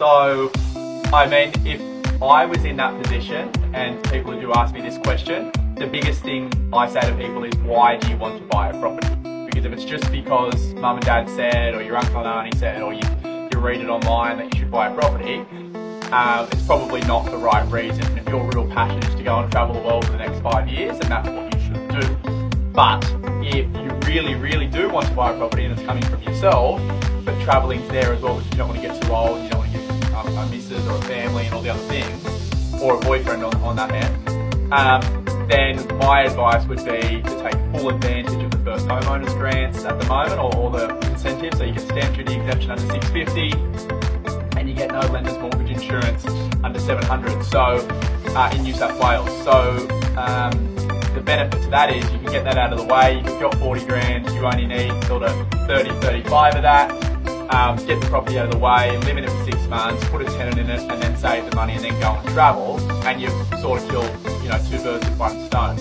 So, I mean, if I was in that position and people do ask me this question, the biggest thing I say to people is, why do you want to buy a property? Because if it's just because mum and dad said, or your uncle and auntie said, or you read it online that you should buy a property, it's probably not the right reason. And if your real passion is to go and travel the world for the next 5 years, then that's what you should do. But if you really, really do want to buy a property and it's coming from yourself, but travelling's there as well because you don't want to get too old, you don't want to get a missus or a family and all the other things, or a boyfriend on that end, then my advice would be to take full advantage of the first homeowners grants at the moment, or the incentives. So you get stamp duty exemption under 650, and you get no lender's mortgage insurance under 700. So in New South Wales. So the benefit to that is you can get that out of the way. You've got 40 grand. You only need sort of 30, 35 of that. Get the property out of the way, live in it for 6 months, put a tenant in it, and then save the money and then go and travel, and you've sort of killed, 2 birds with 1 stone.